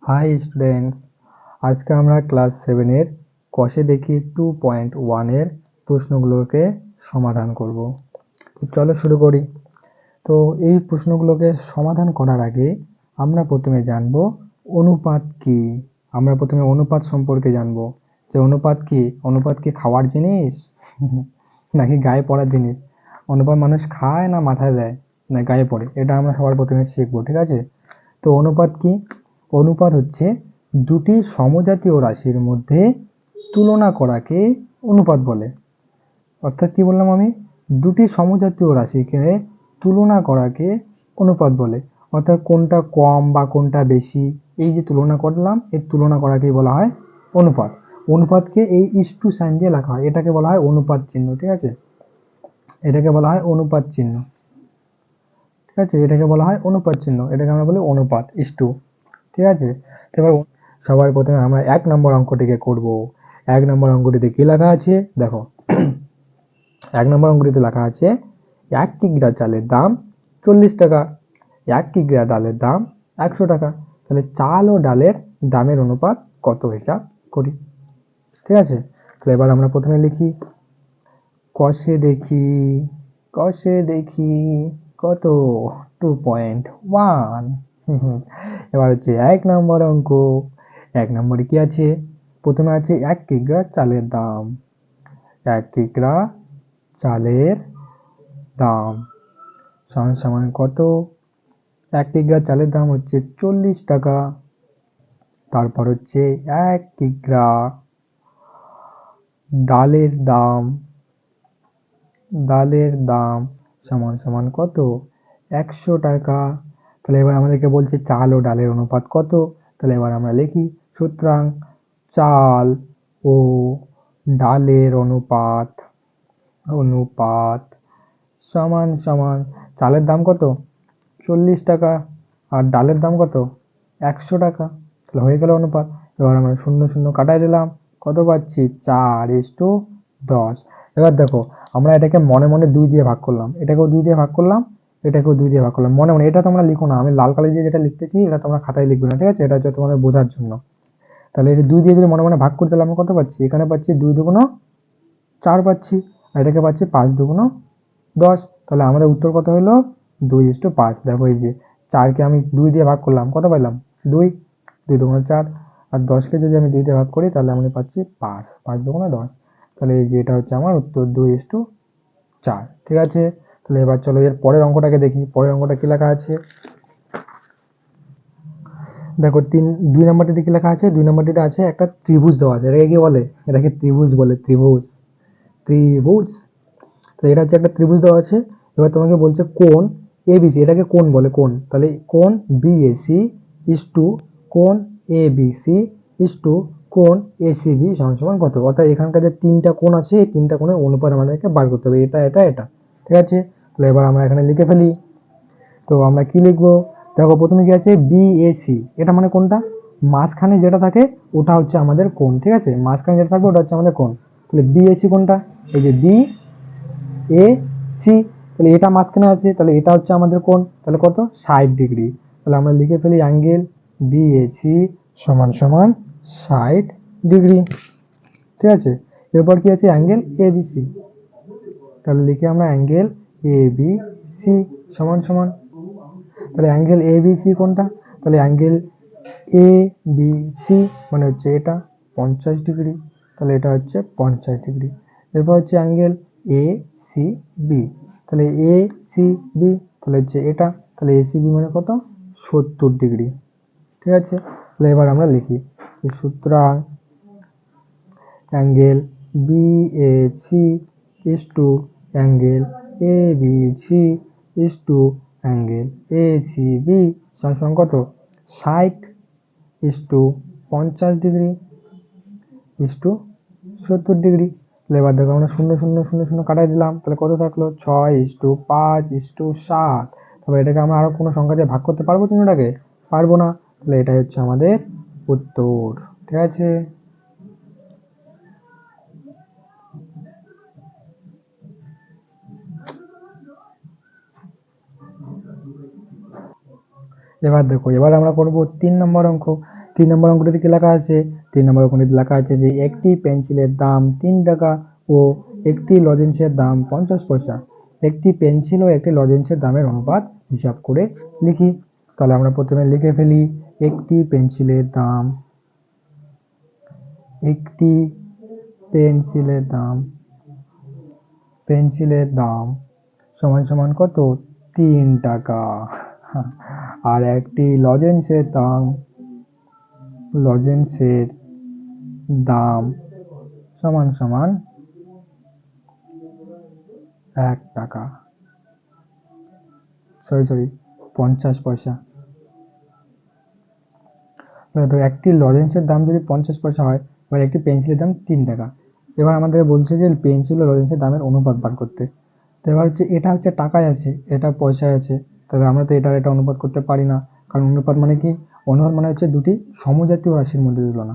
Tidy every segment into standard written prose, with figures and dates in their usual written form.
High students, আজকে আমরা class 7-এর কষে দেখি 2.1-এর প্রশ্নগুলোকে সমাধান করব। তো চলো শুরু করি। তো এই প্রশ্নগুলোকে সমাধান করার আগে আমরা প্রথমে জানব অনুপাত কি। আমরা প্রথমে অনুপাত সম্পর্কে জানব যে অনুপাত কি খাওয়ার জিনিস নাকি গায়ে পড়ার জিনিস। অনুপাত মানুষ খায় না মাথায় দেয় না গায়ে পড়ে, এটা আমরা সবার প্রথমে শিখবো, ঠিক আছে? তো অনুপাত কি? অনুপাত হচ্ছে দুটি সমজাতীয় রাশির মধ্যে তুলনা করাকে অনুপাত বলে। অর্থাৎ কি বললাম আমি? দুটি সমজাতীয় রাশিকে তুলনা করাকে অনুপাত বলে। অর্থাৎ কোনটা কম বা কোনটা বেশি, এই যে তুলনা করলাম, এই তুলনা করাকেই বলা হয় অনুপাত। অনুপাতকে এই ইস্টু সাইন দিয়ে লেখা হয়, এটাকে বলা হয় অনুপাত চিহ্ন, ঠিক আছে? এটাকে বলা হয় অনুপাত চিহ্ন, ঠিক আছে? এটাকে বলা হয় অনুপাত চিহ্ন, এটাকে আমরা বলি অনুপাত ইস্টু, ঠিক আছে? এবার সবার প্রথমে আমরা 1 নম্বর অঙ্কটিকে করব। 1 নম্বর অঙ্কটিতে কি লেখা আছে দেখো। 1 নম্বর অঙ্কটিতে লেখা আছে 1 কিগ্রা চালের দাম 40 টাকা, 1 কিগ্রা ডালের দাম 100 টাকা। তাহলে চাল ও ডালের দামের অনুপাত কত হিসাব করি, ঠিক আছে? তাহলে এবার আমরা প্রথমে লিখি কষে দেখি কত 2.1। এবার হচ্ছে 1 নম্বর অঙ্ক। 1 নম্বরে কি আছে? প্রথমে আছে 1 কিগ্রা চালের দাম। 1 কিগ্রা চালের দাম সমান সমান কত? 1 কিগ্রা চালের দাম হচ্ছে 40 টাকা। তারপর হচ্ছে 1 কিগ্রা ডালের দাম সমান সমান কত? 100 টাকা। তাহলে এবার আমাদেরকে বলছে চাল ও ডালের অনুপাত কত। তাহলে এবার আমরা লিখি, সুতরাং চাল ও ডালের অনুপাত সমান সমান চালের দাম কত? 40 টাকা আর ডালের দাম কত? 100 টাকা। তাহলে হয়ে গেল অনুপাত। এবার আমরা শূন্য শূন্য কাটাই দিলাম, কত পাচ্ছি? 4:10। এবার দেখো, আমরা এটাকে মনে মনে 2 দিয়ে ভাগ করলাম, এটাকেও 2 দিয়ে ভাগ করলাম, এটাকেও 2 দিয়ে ভাগ করলাম মনে মনে। এটা তোমরা লিখো না, আমি লাল কালি দিয়ে যেটা লিখতেছি এটা তোমরা খাতায় লিখবে না, ঠিক আছে? এটা হচ্ছে তোমাদের বোঝার জন্য। তাহলে এই 2 দিয়ে যদি মনে মনে ভাগ করতে, তাহলে আমরা কত পাচ্ছি? এখানে পাচ্ছি 2 দুগুণ 4 পাচ্ছি, আর এটাকে পাচ্ছি 5 দুগুণ 10। তাহলে আমাদের উত্তর কত হলো? 2:5। দেখো এই যে 4কে আমি 2 দিয়ে ভাগ করলাম, কত পাইলাম? 2, 2 দুগুণ 4, আর 10কে যদি আমি 2 দিয়ে ভাগ করি তাহলে আমি পাচ্ছি 5, 5 দুগুণ 10। তাহলে এই যে এটা হচ্ছে আমার উত্তর 2:4, ঠিক আছে? তাহলে এবার চলো এর পরের অঙ্কটাকে দেখি। পরের অঙ্কটা কি লেখা আছে দেখো। 2 নম্বরটিতে কি লেখা আছে? 2 নম্বরটিতে আছে একটা ত্রিভুজ দেওয়া আছে। এটাকে কি বলে? এটাকে ত্রিভুজ বলে, ত্রিভুজ। তো এটা হচ্ছে একটা ত্রিভুজ দেওয়া আছে। এবার তোমাকে বলছে কোণ এবিসি, এটাকে কোণ বলে, কোণ। তাহলে কোণ বিএসি ইস টু কোণ এবিসি ইস টু কোণ এসিবি সমান সমান কত? অর্থাৎ এখানকার যে 3টা কোণ আছে, এই 3টা কোণের অনুপাত আমাদেরকে বার করতে হবে, এটা এটা এটা, ঠিক আছে? তাহলে এবার আমরা এখানে লিখে ফেলি। তো আমরা কি লিখবো? দেখো প্রথমে কি আছে? বিএসি, এটা মানে কোনটা? মাঝখানে যেটা থাকে ওটা হচ্ছে আমাদের কোণ, ঠিক আছে? মাঝখানে যেটা থাকবে ওটা হচ্ছে আমাদের কোণ। তাহলে বিএসি কোনটা? এই যে বি এ সি, তাহলে এটা মাঝখানে আছে, তাহলে এটা হচ্ছে আমাদের কোণ। তাহলে কত? 60°। তাহলে আমরা লিখে ফেলি অ্যাঙ্গেল বিএসি সমান সমান 60°, ঠিক আছে? এরপর কি আছে? Angle ABC. তাহলে লিখি আমরা অ্যাঙ্গেল এবিসি সমান সমান, তাহলে অ্যাঙ্গেল এবিসি কোনটা? তাহলে অ্যাঙ্গেল এবিসি মানে হচ্ছে এটা 50°। তাহলে এটা হচ্ছে 50°। এরপর হচ্ছে অ্যাঙ্গেল এ সি বি, তাহলে এ সি বি তাহলে হচ্ছে এটা, তাহলে এ সি বি মানে কত? 70°, ঠিক আছে? তাহলে এবার আমরা লিখি, সুতরাং angle BAC is to angle ABC is to angle ACB সমান কত? 60 ইস টু 50° ইস টু 70°। তাহলে এবার দেখো আমরা শূন্য শূন্য শূন্য শূন্য কাটাই দিলাম, তাহলে কত থাকলো? 6:5:7। তবে এটাকে আমরা আরো কোনো সংখ্যা দিয়ে ভাগ করতে পারবো তিনটাকে? পারবো না। তাহলে এটাই হচ্ছে আমাদের উত্তর, ঠিক আছে? এবার দেখো, এবার আমরা করব 3 নম্বর অঙ্ক। 3 নম্বর অঙ্কটিতে কি লেখা আছে? 3 নম্বর অঙ্কটিতে লেখা আছে যে একটি পেন্সিলের দাম 3 টাকা ও একটি লজেন্সের দাম 50 পয়সা। একটি পেন্সিল ও একটি লজেন্সের দামের অনুপাত হিসাব করে লিখি। তাহলে আমরা প্রথমে লিখে ফেলি একটি পেন্সিলের দাম, একটি পেন্সিলের দাম সমান সমান কত? 3 টাকা। আর একটি লজেন্সের দাম সমান সমান 1 টাকা, 50 পয়সা। তো একটি লজেন্সের দাম যদি 50 পয়সা হয়, এবার একটি পেন্সিলের দাম 3 টাকা। এবার আমাদের বলছে যে পেন্সিল ও লজেন্সের দামের অনুপাত বার করতে। তো এবার হচ্ছে এটা হচ্ছে টাকায় আছে, এটা পয়সায় আছে, তবে আমরা তো এটা অনুপাত করতে পারি না, কারণ অনুপাত মানে কি? অনুপাত মানে হচ্ছে দুটি সমজাতীয় রাশির মধ্যে তুলনা।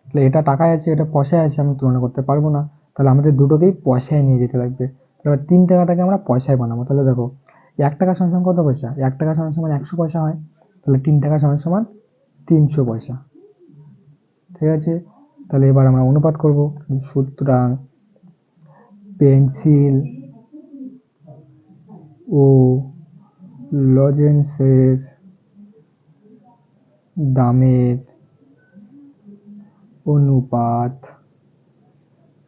তাহলে এটা টাকায় আছে, এটা পয়সায় আছে, আমরা তুলনা করতে পারবো না। তাহলে আমাদের দুটোকেই পয়সায় নিয়ে যেতে লাগবে। এবার 3 টাকাটাকে আমরা পয়সায় বানাবো। তাহলে দেখো 1 টাকা সমান কত পয়সা? 1 টাকা সমান 100 পয়সা হয়। তাহলে 3 টাকা সমান 300 পয়সা। ঠিক আছে, তাহলে এবার আমরা অনুপাত করব। সুতরাং পেন্সিল ও লজেন্সের দামের অনুপাত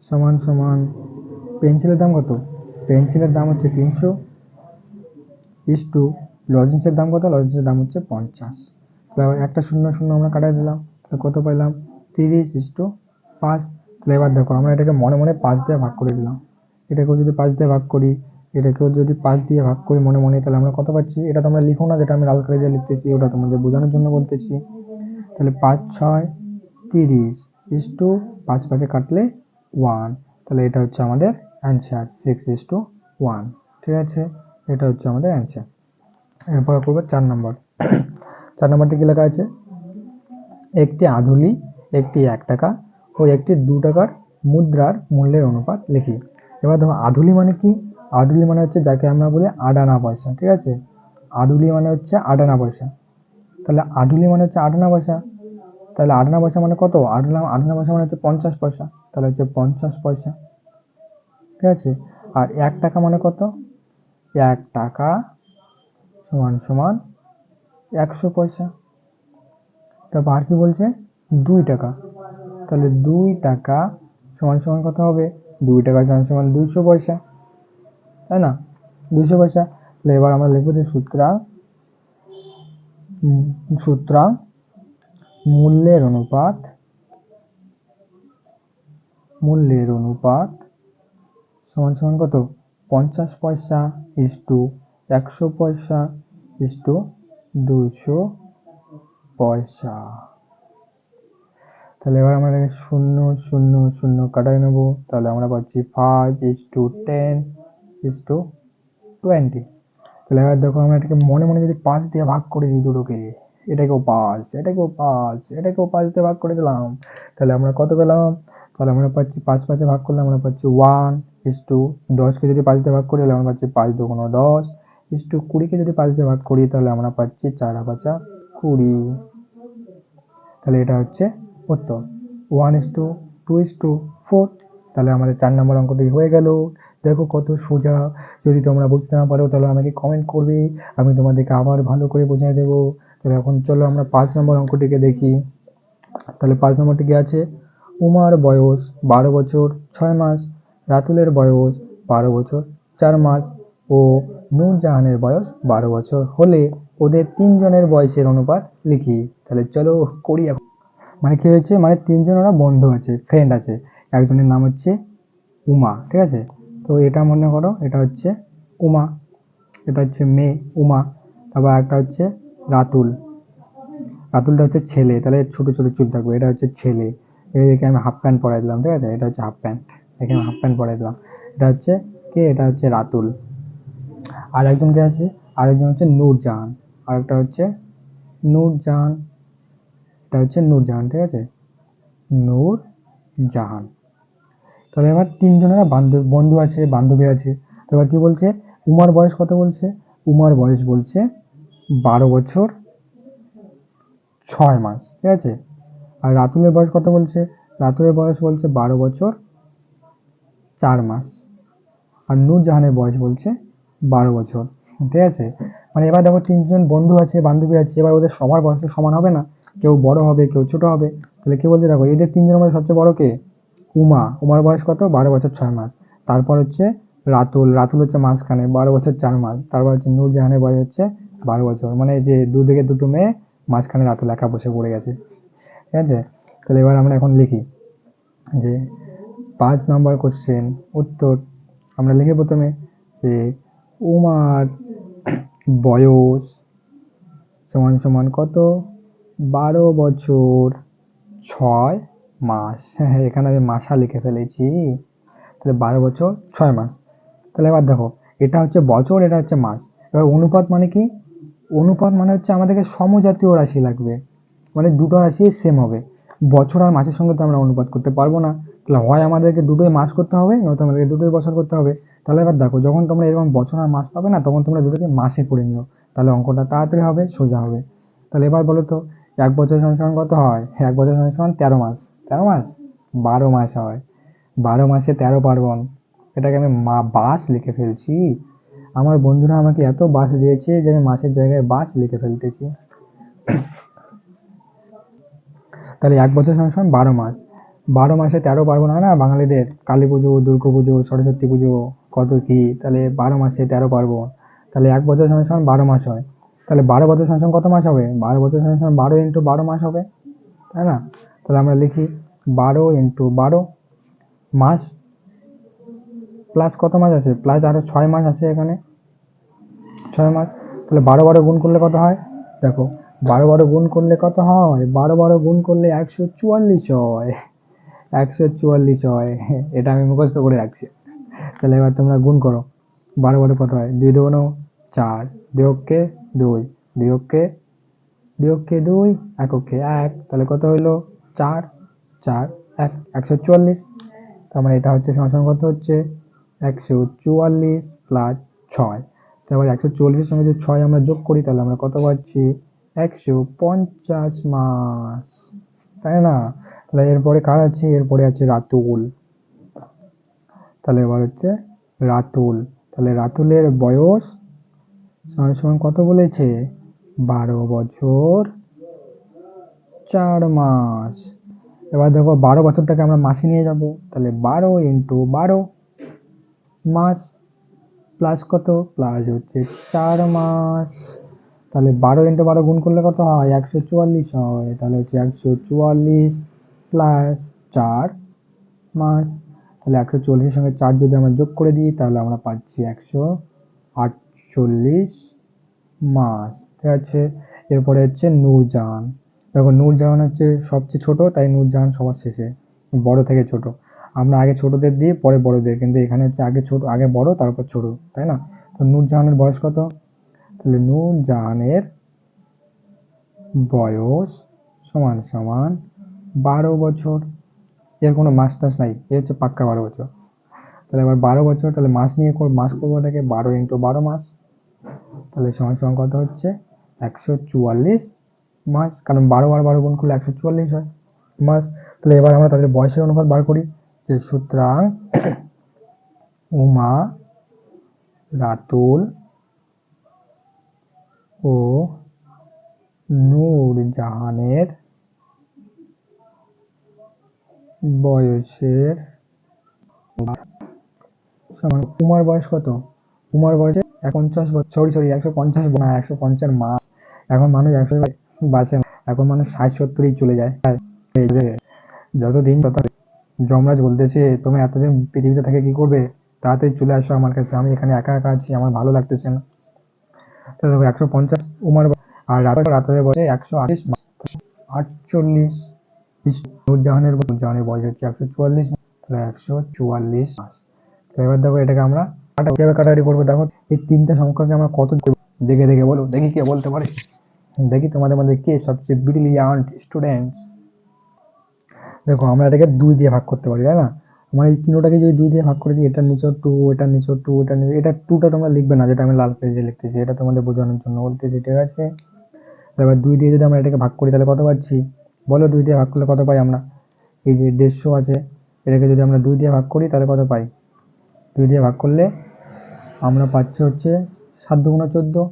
সমান সমান, পেন্সিলের দাম কত? পেন্সিলের দাম হচ্ছে 300 ইস্টু লজেন্সের দাম কত? লজেন্সের দাম হচ্ছে 50। তাহলে একটা 0 0 আমরা কাটাই দিলাম, তাহলে কত পাইলাম? 30:5। তাহলে এবার দেখো আমরা এটাকে মনে মনে 5 দিয়ে ভাগ করে দিলাম। এটাকেও যদি 5 দিয়ে ভাগ করি, এটাকেও যদি 5 দিয়ে ভাগ করি মনে মনে, তাহলে আমরা কত পাচ্ছি? এটা তোমরা লিখো না, যেটা আমি লাল কালি দিয়ে লিখতেছি ওটা তোমাদের বোঝানোর জন্য বলতেছি। তাহলে 5 6 30 ইস্টু 5 5 কাটলে 1। তাহলে এটা হচ্ছে আমাদের অ্যান্সার 6:1। ঠিক আছে, এটা হচ্ছে আমাদের অ্যান্সার। এরপর করবো 4 নম্বর। 4 নম্বরটি কি লেখা আছে? একটি আধুলি, একটি 1 টাকা ও একটি 2 টাকার মুদ্রার মূল্যের অনুপাত লিখি। এবার দেখো আধুলি মানে কি? আধুলি মানে হচ্ছে যাকে আমরা বলি 8 আনা পয়সা। ঠিক আছে, আধুলি মানে হচ্ছে 8 আনা পয়সা। তাহলে আধুলি মানে হচ্ছে 8 আনা পয়সা। তাহলে 8 আনা পয়সা মানে কত? 8 আনা পয়সা মানে হচ্ছে 50 পয়সা। তাহলে হচ্ছে 50 পয়সা। ঠিক আছে, আর 1 টাকা মানে কত? 1 টাকা সমান সমান 100 পয়সা। তারপর আর কি বলছে? 2 টাকা। তাহলে 2 টাকা সমান সমান কত হবে? 2 টাকা সমান সমান 200 পয়সা, তাই না? 200 পয়সা। তাহলে এবার আমরা লিখবো যে সুতরাং মূল্যের অনুপাত সমান সমান কত? 50 পয়সা ইস্টু 100 পয়সা ইস্টু 200 পয়সা। তাহলে এবার আমরা 0 0 0 কাটাই নেবো। তাহলে আমরা পাচ্ছি 5:10:20। তাহলে এবার দেখো আমরা এটাকে মনে মনে যদি 5 দিয়ে ভাগ করে দিই দুটোকে, এটাকেও 5, এটাকেও 5, এটাকেও 5 দিয়ে ভাগ করে দিলাম, তাহলে আমরা কত পেলাম? তাহলে আমরা পাচ্ছি 5 5 ভাগ করলে আমরা পাচ্ছি 1:10কে যদি 5 দিয়ে ভাগ করি তাহলে আমরা পাচ্ছি 5 2 10 20কে যদি 5 দিয়ে ভাগ করি তাহলে আমরা পাচ্ছি 4 5 20। তাহলে এটা হচ্ছে উত্তর 1:2:4। তাহলে আমাদের 4 নম্বর অঙ্কটি হয়ে গেল। দেখো কত সোজা। যদি তোমরা বুঝতে না পারো তাহলে আমাকে কমেন্ট করবে, আমি তোমাদেরকে আবার ভালো করে বোঝাই দেবো। তাহলে এখন চলো আমরা 5 নম্বর অঙ্কটিকে দেখি। তাহলে 5 নম্বরটি কি আছে? উমার বয়স 12 বছর 6 মাস, রাতুলের বয়স 12 বছর 4 মাস ও নূরজাহানের বয়স 12 বছর হলে ওদের 3 জনের বয়সের অনুপাত লিখি। তাহলে চলো করি। এখন মানে কি হয়েছে? মানে 3 জন ওরা বন্ধু আছে, ফ্রেন্ড আছে। একজনের নাম হচ্ছে উমা। ঠিক আছে, তো এটা মনে করো এটা হচ্ছে উমা, এটা হচ্ছে মেয়ে উমা। তারপর একটা হচ্ছে রাতুল, রাতুলটা হচ্ছে ছেলে, তাহলে ছোট ছোট চুল থাকবে, এটা হচ্ছে ছেলে। এদিকে আমি হাফ প্যান্ট পরাই দিলাম। ঠিক আছে, এটা হচ্ছে হাফ প্যান্ট, এখানে আমি হাফ প্যান্ট পরাই দিলাম। এটা হচ্ছে কে? এটা হচ্ছে রাতুল। আর একজন কে আছে? আরেকজন হচ্ছে নূরজাহান, আর একটা হচ্ছে নূরজাহান, এটা হচ্ছে নূরজাহান। ঠিক আছে, নূরজাহান। তাহলে এবার 3 জনেরা বন্ধু আছে, বান্ধবী আছে। তো এবার কি বলছে? উমার বয়স কত বলছে? উমার বয়স বলছে 12 বছর 6 মাস। ঠিক আছে, আর রাতুলের বয়স কত বলছে? রাতুলের বয়স বলছে 12 বছর 4 মাস। আর নূরজাহানের বয়স বলছে 12 বছর। ঠিক আছে, মানে এবার দেখো তিনজন বন্ধু আছে, বান্ধবী আছে, এবার ওদের সবার বয়স তো সমান হবে না, কেউ বড় হবে কেউ ছোট হবে। তাহলে কি বলছে দেখো, এদের তিনজনের মধ্যে সবচেয়ে বড় কে? উমার বয়স কত? 12 বছর 6 মাস। তারপর হচ্ছে রাতুল হচ্ছে মাঝখানে 12 বছর 4 মাস। তারপর হচ্ছে নূরজাহানের বয়স হচ্ছে 12 বছর, মানে যে দুদিকে দুটো মেয়ে, মাঝখানে রাতুল একা বসে পড়ে গেছে। ঠিক আছে, তাহলে এবার আমরা এখন লিখি যে 5 নম্বর কোশ্চেন উত্তর। আমরা লিখি প্রথমে যে উমার বয়স সমান সমান কত? 12 বছর 6 মাস। হ্যাঁ, এখানে আমি মাসা লিখে ফেলেছি। তাহলে 12 বছর 6 মাস। তাহলে এবার দেখো, এটা হচ্ছে বছর, এটা হচ্ছে মাস। এবার অনুপাত মানে কি? অনুপাত মানে হচ্ছে আমাদেরকে সমজাতীয় রাশি লাগবে, মানে দুটো রাশি সেম হবে। বছর আর মাসের সঙ্গে তো আমরা অনুপাত করতে পারবো না, তাহলে হয় আমাদেরকে দুটোই মাস করতে হবে, নয়তো আমাদেরকে দুটোই বছর করতে হবে। তাহলে এবার দেখো, যখন তোমরা এরকম বছর আর মাস পাবে না, তখন তোমরা দুটোকে মাসে করে নিও, তাহলে অঙ্কটা তাড়াতাড়ি হবে, সোজা হবে। তাহলে এবার বলো তো, 1 বছর সমান সমান কত হয়? 1 বছর সমান সমান 13 মাস। 13 মাস 12 মাস হয়। 12 মাসে 13 পার্বণ। এটাকে আমি বাস লিখে ফেলছি। আমার বন্ধুরা আমাকে এত বাস দিয়েছে যে আমি মাসের জায়গায় বাস লিখে ফেলতেছি। তাহলে 1 বছর সমান সমান 12 মাস। 12 মাসে 13 পার্বণ হয় না বাঙালিদের? কালী পুজো, দুর্গা পুজো, সরস্বতী পুজো, কত কি, তাহলে 12 মাসে 13 পার্বণ। তাহলে 1 বছর সমান সমান 12 মাস হয়। তাহলে 12 বছর সমান সমান কত মাস হবে? 12 বছর সমান সমান 12 ইন্টু 12 মাস হবে, তাই না? তাহলে আমরা লিখি 12 ইন্টু 12 মাস, প্লাস কত মাস আছে? প্লাস আরো 6 মাস আছে এখানে, 6 মাস। তাহলে 12 গুণ করলে কত হয়? দেখো, 12 গুণ করলে কত হয়? 12 গুণ করলে 144 হয়। 144 হয়। এটা আমি মুখস্থ করে রাখছি। তাহলে এবার তোমরা গুণ করো। 12 কত হয়? 2 2 4, 2 2, 2 2 2, 1 1, তাহলে কত হইলো? 4 4 1, 144। তার মানে এটা হচ্ছে সমান সমান কত হচ্ছে? 144 প্লাস 6। তারপর 144-এর সঙ্গে যদি 6 আমরা যোগ করি, তাহলে আমরা কত পাচ্ছি? 150 মাস, তাই না? তাহলে এরপরে কার আছে? এরপরে আছে রাতুল। তাহলে এবার হচ্ছে রাতুল। তাহলে রাতুলের বয়স সমান সমান কত বলেছে? 12 বছর 4 মাস। এবার দেখো, 12 বছরটাকে আমরা মাসে নিয়ে যাব, তাহলে 12 ইন্টু 12 মাস, প্লাস কত? প্লাস হচ্ছে 4 মাস। তাহলে 12 ইন্টু 12 গুণ করলে কত হয়? 144 হয়। তাহলে হচ্ছে 144 প্লাস 4 মাস। তাহলে 140-এর সঙ্গে 4 যদি আমরা যোগ করে দিই, তাহলে আমরা পাচ্ছি 148 মাস। ঠিক আছে, এরপরে হচ্ছে নূরজাহান। দেখো, নূরজাহান হচ্ছে সবচেয়ে ছোট, তাই নূরজাহান সবার শেষে, বড় থেকে ছোট। আমরা আগে ছোটদের দিই, পরে বড়দের, কিন্তু এখানে হচ্ছে আগে ছোট, আগে বড়, তারপর ছোট, তাই না? তো নূরজাহানের বয়স কত? তাহলে নূরজাহানের বয়স সমান সমান 12 বছর। এর কোনো মাস টাস নাই, এ হচ্ছে পাক্কা 12 বছর। তাহলে এবার 12 বছর, তাহলে মাস নিয়ে মাস করবো এটাকে, 12 ইন্টু 12 মাস, তাহলে সমান সমান কত হচ্ছে? 144 মাস, কারণ 12 আর 12 গুণ করলে 144 হয় মাস। তাহলে এবার আমরা তাদের বয়সের অনুপাত বার করি, যে সুতরাং উমা, রাতুল ও নূরজাহানের বয়সের সমান। উমার বয়স কত? উমার বয়সে 150 বছর, সরি 150 না, 150 মাস। এখন মানুষ 100 বাঁচে না, এখন মানুষ 60-70-এই চলে যায়। এই যে যতদিন তত যমরাজ বলতেছে, তুমি এতদিন পৃথিবীতে থেকে কি করবে? তাড়াতাড়ি চলে আসো আমার কাছে, আমি এখানে একা একা আছি, আমার ভালো লাগতেছে না। তাহলে দেখো, 150 উমার আর রাতের বয়সে 148 মাস, 48। নূরজাহানের বয়স হচ্ছে 144 মাস, তাহলে 144 মাস। তো এবার দেখো, এটাকে আমরা কিভাবে কাটাকাটি করবো। দেখো, এই তিনটা সংখ্যাকে আমরা কত দেখে দেখে বলো, দেখি কে বলতে পারে। দেখি তোমাদের মধ্যে কে সবচেয়ে ব্রিলিয়ান্ট স্টুডেন্ট। দেখো, আমরা এটাকে 2 দিয়ে ভাগ করতে পারি, তাই না? আমরা এই তিনটাকে যদি 2 দিয়ে ভাগ করে দিই, এটার নিচেও 2, এটার নিচেও 2, এটা 2টা তোমরা লিখবে না, যেটা আমি লাল পেজে লিখতেছি, এটা তোমাদের বোঝানোর জন্য বলতেছি, ঠিক আছে? এবার 2 দিয়ে যদি আমরা এটাকে ভাগ করি, তাহলে কত পাচ্ছি? বলো 2 দিয়ে ভাগ করলে কত পাই আমরা? এই যে 150 আছে, এটাকে যদি আমরা 2 দিয়ে ভাগ করি তাহলে কত পাই? 2 দিয়ে ভাগ করলে আমরা পাচ্ছি হচ্ছে 7 দুগুণ 14,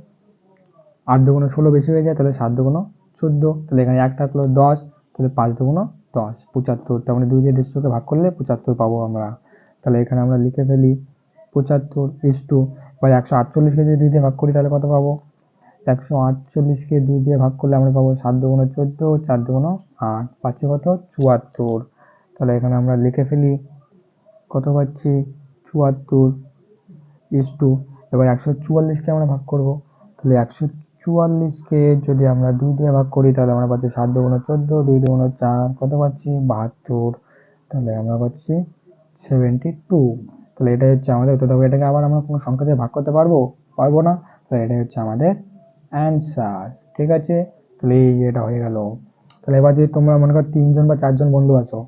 8 দুগুণ 16 বেশি হয়ে যায়, তাহলে 7 দুগুণ 14, তাহলে এখানে 1 থাকলো 10, তাহলে 5 দুগুণ 10, 75। তার মানে 2 দিয়ে 150কে ভাগ করলে 75 পাবো আমরা। তাহলে এখানে আমরা লিখে ফেলি 75 ইস্টু, এবার 148কে যদি 2 দিয়ে ভাগ করি তাহলে কত পাবো? 148কে 2 দিয়ে ভাগ করলে আমরা পাবো 7 দুগুণ 14, 4 দুগুণ 8, পাচ্ছি কত? 74। তাহলে এখানে আমরা লিখে ফেলি কত পাচ্ছি? 74 ইস্টু, এবার 144কে আমরা ভাগ করব, তাহলে 144কে যদি আমরা 2 দিয়ে ভাগ করি তাহলে আমরা পাচ্ছি 7 দুগুণ 14, 2 দুগুণ 4, কত পাচ্ছি? 72। তাহলে আমরা পাচ্ছি 72। তাহলে এটাই হচ্ছে আমাদের উত্তর। দেখো এটাকে আবার আমরা কোনো সংখ্যা দিয়ে ভাগ করতে পারবো? পারবো না। তাহলে এটাই হচ্ছে আমাদের অ্যান্সার। ঠিক আছে, তাহলে এই এটা হয়ে গেল। তাহলে এবার যদি তোমরা মনে করো 3 জন বা 4 জন বন্ধু আছো,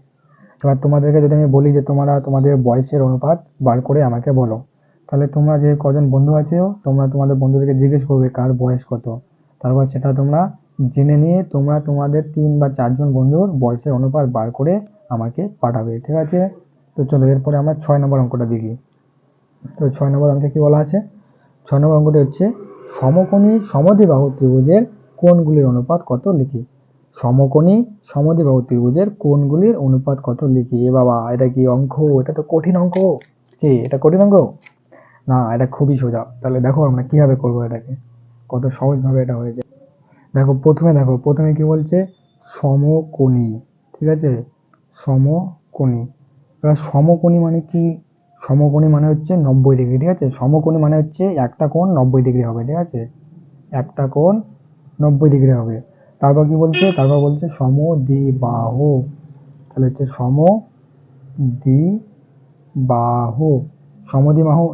এবার তোমাদেরকে যদি আমি বলি যে তোমরা তোমাদের বয়সের অনুপাত বার করে আমাকে বলো, তাহলে তোমরা যে কজন বন্ধু আছো তোমরা তোমাদের বন্ধুদেরকে জিজ্ঞেস করবে কার বয়স কত, তারপর সেটা তোমরা জেনে নিয়ে তোমরা তোমাদের 3 বা 4 জন বন্ধুর বয়সের অনুপাত বার করে আমাকে পাঠাবে। ঠিক আছে, তো চলো এরপরে আমরা 6 নম্বর অঙ্কটা দেখি। তো 6 নম্বর অঙ্কে কি বলা আছে? 6 নম্বর অঙ্কটি হচ্ছে সমকোণী সমদ্বিবাহু ত্রিভুজের কোণগুলির অনুপাত কত লিখি। সমকোণী সমদ্বিবাহু ত্রিভুজের কোণগুলির অনুপাত কত লিখি। এ বাবা, এটা কি অঙ্ক? এটা তো কঠিন অঙ্ক। কি এটা কঠিন অঙ্ক? না, এটা খুবই সোজা। তাহলে দেখো আমরা কিভাবে করবো এটাকে, কত সহজভাবে এটা হয়ে যায়। দেখো প্রথমে কি বলছে? সমকোণী। ঠিক আছে, সমকোণী। এবার সমকোণী মানে কি? সমকোণী মানে হচ্ছে 90 ডিগ্রি। ঠিক আছে, সমকোণী মানে হচ্ছে একটা কোণ 90 ডিগ্রি হবে। ঠিক আছে, একটা কোণ 90 ডিগ্রি হবে। তারপর কি বলছে? তারপর বলছে সমদ্বিবাহু। তাহলে হচ্ছে সমদ্বিবাহু।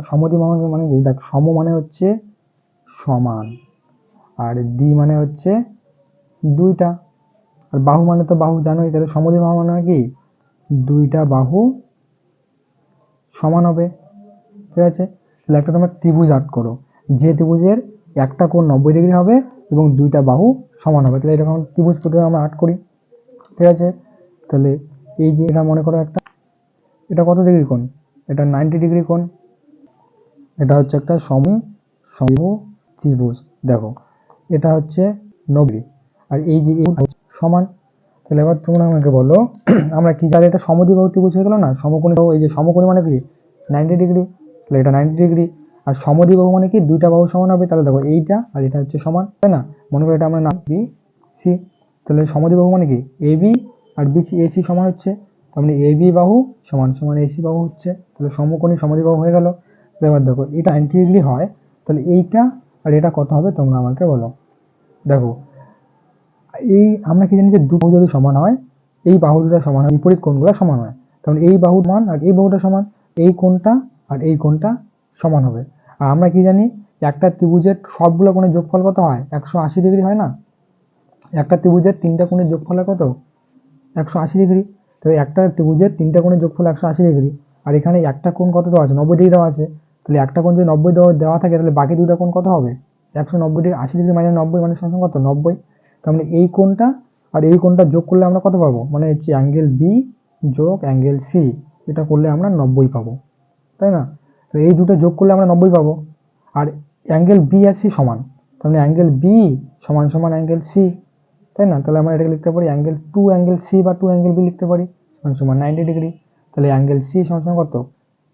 সমদ্বিবাহু মানে কি? দেখ, সম মানে হচ্ছে সমান, আর দ্বি মানে হচ্ছে দুইটা, আর বাহু মানে তো বাহু জানোই। তাহলে সমদ্বিবাহু মানে কি? দুইটা বাহু সমান হবে। ঠিক আছে, তাহলে একটা তোমরা ত্রিভুজ আর্ট করো, যে ত্রিভুজের একটা কোণ 90 ডিগ্রি হবে এবং দুইটা বাহু সমান হবে। তাহলে এরকম ত্রিভুজ প্রথমে আমরা আর্ট করি। ঠিক আছে, তাহলে এই যে এটা মনে করো একটা, এটা কত ডিগ্রি কোণ? এটা 90 ডিগ্রি কোণ। এটা হচ্ছে একটা সমবাহু ত্রিভুজ। দেখো এটা হচ্ছে 90, আর এই যে সমান। তাহলে এবার তোমরা আমাকে বলো আমরা কি জানি? এটা সমদ্বিবাহু ত্রিভুজ হয়ে গেল না? সমকোণী, এই যে সমকোণী মানে কি? 90 ডিগ্রি। তাহলে এটা 90 ডিগ্রি, আর সমদ্বিবাহু মানে কি? দুইটা বাহু সমান হবে। তাহলে দেখো এইটা আর এটা হচ্ছে সমান, তাই না? মনে করো এটা আমরা নাম বি সি। তাহলে সমদ্বিবাহু মানে কি? A B R BC, AC সমান হচ্ছে, তার মানে এ বি বাহু সমান সমান এসি বাহু হচ্ছে। তাহলে সমকোণী সমদ্বিবাহু হয়ে গেল। এবার দেখো এটা 90 ডিগ্রি হয়, তাহলে এইটা আর এটা কত হবে তোমরা আমাকে বলো। দেখো এই আমরা কি জানি যে দু বাহু যদি সমান হয়, এই বাহু দুটো সমান হয়, বিপরীত কোণগুলো সমান হয়। কারণ এই বাহুর মান আর এই বাহুটা সমান, এই কোণটা আর এই কোণটা সমান হবে। আর আমরা কি জানি? একটা ত্রিভুজের সবগুলো কোণের যোগফল কত হয়? 180 ডিগ্রি হয় না? একটা ত্রিভুজের তিনটা কোণের যোগফল হয় কত? 180 ডিগ্রি। তবে একটা ত্রিভুজের তিনটা কোণের যোগফল 180 ডিগ্রি, আর এখানে একটা কোণ কত দেওয়া আছে? 90 ডিগ্রি দেওয়া আছে। তাহলে একটা কোণ যদি 90 দেওয়া থাকে, তাহলে বাকি দুটা কোণ কত হবে? 190 ডিগ্রি, 80 ডিগ্রি মাইনাস 90 মানে সমান কত? 90। তার মানে এই কোণটা আর এই কোণটা যোগ করলে আমরা কত পাবো? মানে হচ্ছে অ্যাঙ্গেল বি যোগ অ্যাঙ্গেল সি, এটা করলে আমরা 90 পাবো, তাই না? তো এই দুটো যোগ করলে আমরা 90 পাবো। আর অ্যাঙ্গেল বি আর সি সমান, তাহলে অ্যাঙ্গেল বি সমান সমান অ্যাঙ্গেল সি, তাই না? তাহলে আমরা এটাকে লিখতে পারি অ্যাঙ্গেল 2 অ্যাঙ্গেল সি বা 2 অ্যাঙ্গেল বি লিখতে পারি, সমান সমান 90 ডিগ্রি। তাহলে অ্যাঙ্গেল সি সমান সমান কত?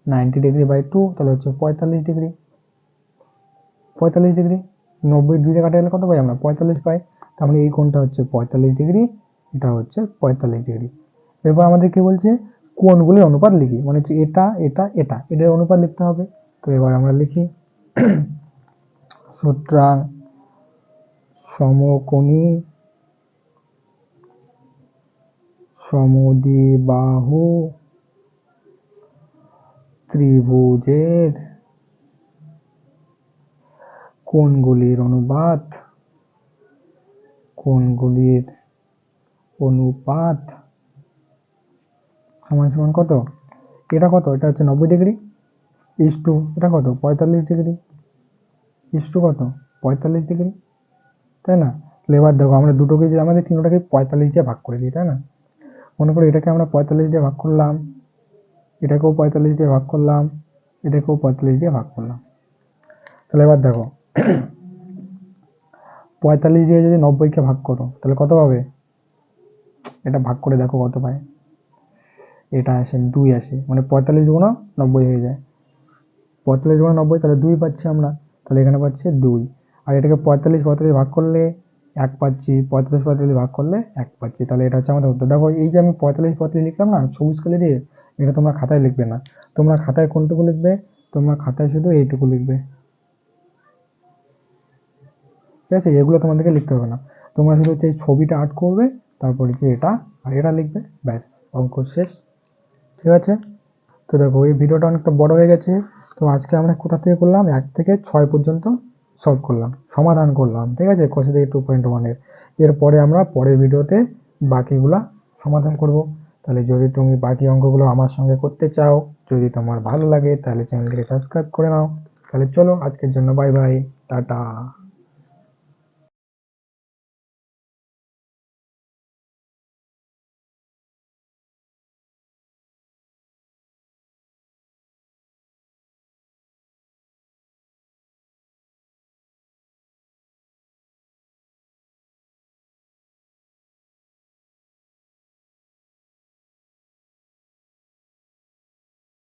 90 ডিগ্রি বাই 2, তাহলে হচ্ছে 45 ডিগ্রি। 45 ডিগ্রি, 90 দুই দিয়ে কাটা গেলে কত পাই আমরা? 45 পাই। তার মানে এই কোণটা হচ্ছে 45 ডিগ্রি, এটা হচ্ছে 45 ডিগ্রি। এরপর আমাদের কি বলছে? কোণগুলির অনুপাত লিখি, মানে হচ্ছে এটা এটা এটা এটার অনুপাত লিখতে হবে। তো এবার আমরা লিখি সুতরাং সমকোণী সমদ্বিবাহু ত্রিভুজের কোণগুলির অনুপাত সমান সমান কত? এটা কত? এটা হচ্ছে 90 ডিগ্রি ইস্টু এটা কত? 45 ডিগ্রি ইস্টু কত? 45 ডিগ্রি, তাই না? তাহলে এবার দেখো আমরা দুটোকে যে আমাদের তিনটাকে 45 দিয়ে ভাগ করে দিই, তাই না? মনে করো এটাকে আমরা 45 দিয়ে ভাগ করলাম, এটাকেও 45 দিয়ে ভাগ করলাম, এটাকেও 45 দিয়ে ভাগ করলাম। তাহলে এবার দেখো 45 দিয়ে যদি 90কে ভাগ করো তাহলে কত পাবে? এটা ভাগ করে দেখো কত পায়। এটা আসে 2 আসে, মানে 45 গুণ 90 হয়ে যায়। 45 গুণ 90 তাহলে 2 পাচ্ছি আমরা, তাহলে এখানে পাচ্ছে 2। আর এটাকে 45 ভাগ করলে 1 পাচ্ছি, 45 ভাগ করলে 1 পাচ্ছি। তাহলে এটা হচ্ছে আমাদের উত্তর। দেখো এই যে আমি 45 লিখলাম না সবুজ কালি দিয়ে, এটা তোমরা খাতায় লিখবে না। তোমরা খাতায় কোনটুকু লিখবে? তোমরা খাতায় শুধু এইটুকু লিখবে, ঠিক আছে? এগুলো তোমাদেরকে লিখতে হবে না। তোমরা শুধু হচ্ছে এই ছবিটা আর্ট করবে, তারপরে যে এটা আর এটা লিখবে, ব্যাস অঙ্ক শেষ, ঠিক আছে? তো দেখো এই ভিডিওটা অনেকটা বড় হয়ে গেছে। তো আজকে আমরা কোথা থেকে করলাম? 1 থেকে 6 পর্যন্ত সলভ করলাম, সমাধান করলাম, ঠিক আছে? কোষে থেকে 2.1 এর। এরপরে আমরা পরের ভিডিওতে বাকিগুলা সমাধান করব। তাহলে যদি তুমি বাকি অঙ্কগুলো আমার সঙ্গে করতে চাও, যদি তোমার ভালো লাগে তাহলে চ্যানেলটিকে সাবস্ক্রাইব করে নাও। তাহলে চলো আজকের জন্য বাই বাই, টাটা।